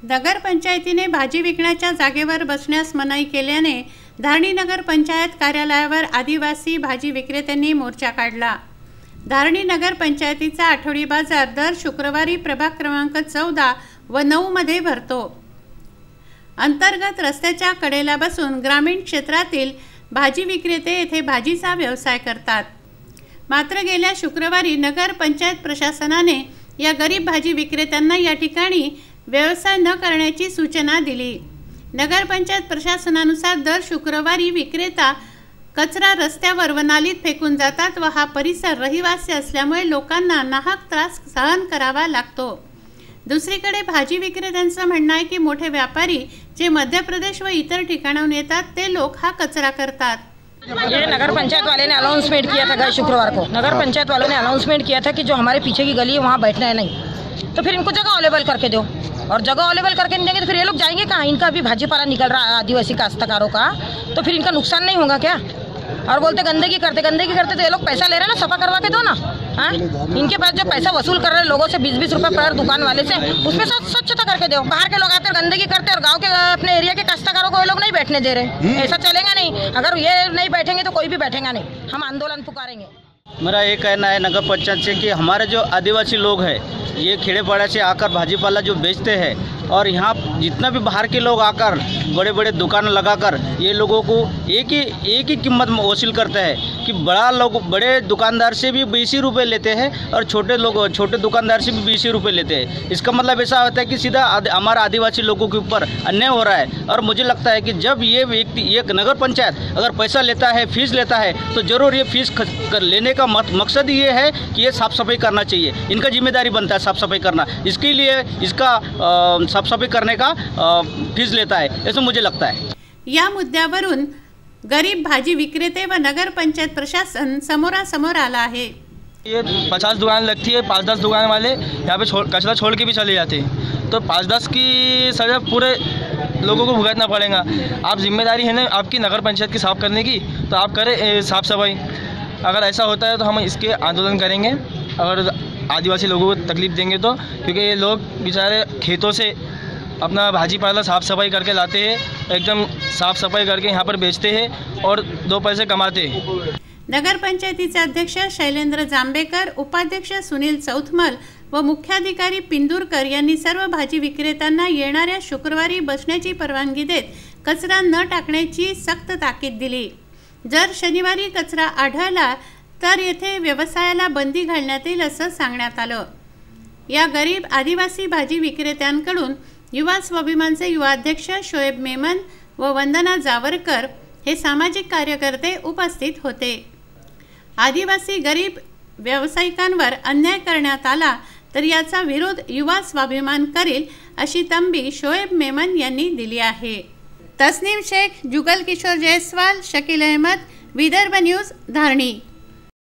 नगरपंचायतीने भाजी विकण्याच्या जागेवर बसण्यास मनाई केल्याने धारणी नगर पंचायत कार्यालयावर आदिवासी भाजी विक्रेत्यांनी मोर्चा काढला। धारणी नगर पंचायतीचा आठवडी बाजार दर शुक्रवारी प्रभाग क्रमांक 14 व 9 मध्ये भरतो। अंतर्गत रस्त्याच्या कडेला बसून ग्रामीण क्षेत्रातील भाजी विक्रेते येथे भाजीचा व्यवसाय करतात। मात्र गेल्या शुक्रवारी नगर पंचायत प्रशासनाने या गरीब भाजी विक्रेत्यांना या ठिकाणी व्यवसाय न करण्याची सूचना दिली। नगर पंचायत प्रशासनानुसार दर शुक्रवारी विक्रेता कचरा रस्त्यावर व नालीत फेकून जातात व हा परिसर रहिवासी असल्यामुळे लोकांना नाहक त्रास सहन करावा लागतो। दुसरीकडे भाजी विक्रेत्यांचं म्हणणं आहे की मोठे व्यापारी जे मध्य प्रदेश व इतर ठिकाणाहून येतात ते लोक हा कचरा करतात। ये नगर पंचायत वाले ने अनाउंसमेंट किया था गए शुक्रवार को। नगर पंचायत वालों ने अनाउंसमेंट किया था कि जो हमारे पीछे की गली है वहाँ बैठना है नहीं, तो फिर इनको जगह अवेलेबल करके दो। और जगह अवेलेबल करके नहीं देंगे तो फिर ये लोग जाएंगे कहाँ? इनका भी भाजीपाला निकल रहा है आदिवासी काश्तकारों का, तो फिर इनका नुकसान नहीं होगा क्या? और बोलते गंदगी करते तो ये लोग पैसा ले रहे हैं ना, सफा करवा के दो ना। हाँ, इनके पास जो पैसा वसूल कर रहे हैं लोगों से 20-20 रुपए पर दुकान वाले से, उसमें स्वच्छता करके दो। बाहर के लोग आते हैं गंदगी करते और गांव के अपने एरिया के काश्तकारों को ये लोग नहीं बैठने दे रहे। ऐसा चलेगा नहीं। अगर ये नहीं बैठेंगे तो कोई भी बैठेगा नहीं। हम आंदोलन पुकारेंगे। मेरा ये कहना है नगर पंचायत से कि हमारे जो आदिवासी लोग हैं ये खेड़ेपाड़ा से आकर भाजीपाला जो बेचते हैं और यहाँ जितना भी बाहर के लोग आकर बड़े बड़े दुकान लगाकर ये लोगों को एक ही कीमत वसूल करते हैं कि बड़े दुकानदार से भी 20 रुपये लेते हैं और छोटे दुकानदार से भी 20 रुपये लेते हैं। इसका मतलब ऐसा होता है कि सीधा हमारा आदिवासी लोगों के ऊपर अन्याय हो रहा है। और मुझे लगता है कि जब ये व्यक्ति एक नगर पंचायत अगर पैसा लेता है, फीस लेता है, तो ज़रूर ये फीस लेने का मकसद ये है कि ये साफ़ सफाई करना चाहिए। इनका जिम्मेदारी बनता है साफ़ सफाई करना, इसके लिए इसका साफ सफाई करने का फीस लेता है, ऐसा मुझे लगता है। या मुद्द्यावरून गरीब भाजी विक्रेते व नगर पंचायत प्रशासन समोरासमोर आला है। ये 50 दुकान लगती है, 5-10 दुकान वाले यहाँ पे कचरा छोड़ के भी चले जाते हैं, तो 5-10 की सजा पूरे लोगों को भुगतना पड़ेगा। आप जिम्मेदारी है ना आपकी नगर पंचायत की साफ करने की, तो आप करें साफ सफाई। अगर ऐसा होता है तो हम इसके आंदोलन करेंगे। अगर आदिवासी लोगों को तकलीफ देंगे तो, क्योंकि ये लोग बेचारे खेतों से अपना भाजीपाला साफ़ सफाई करके लाते हैं, एकदम साफ़ सफाई करके यहाँ पर बेचते हैं और 2 पैसे कमाते हैं। नगर पंचायतीचे अध्यक्ष शैलेंद्र जांभेकर, उपाध्यक्ष सुनील चौथमल व मुख्याधिकारी पिंदुरकर यांनी सर्व भाजी विक्रेत्यांना येणाऱ्या शुक्रवारी बसण्याची परवानगी देत कचरा न टाकण्याची सक्त ताकीद दिली। जर शनिवारी कचरा आढळला तर येथे व्यवसायाला बंदी घालण्यात येईल असं सांगण्यात आलं। या गरीब आदिवासी भाजी विक्रेत्यांकडून युवा स्वाभिमानचे युवा अध्यक्ष शोएब मेमन व वंदना जावरकर हे सामाजिक कार्यकर्ते उपस्थित होते। आदिवासी गरीब व्यावसायिकांवर अन्याय करण्यात आला तर याचा विरोध युवा स्वाभिमान करेल अशी तंबी शोएब मेमन यांनी दिली आहे। तस्नीम शेख, जुगल किशोर जयस्वाल, शकील अहमद, विदर्भ न्यूज, धारणी।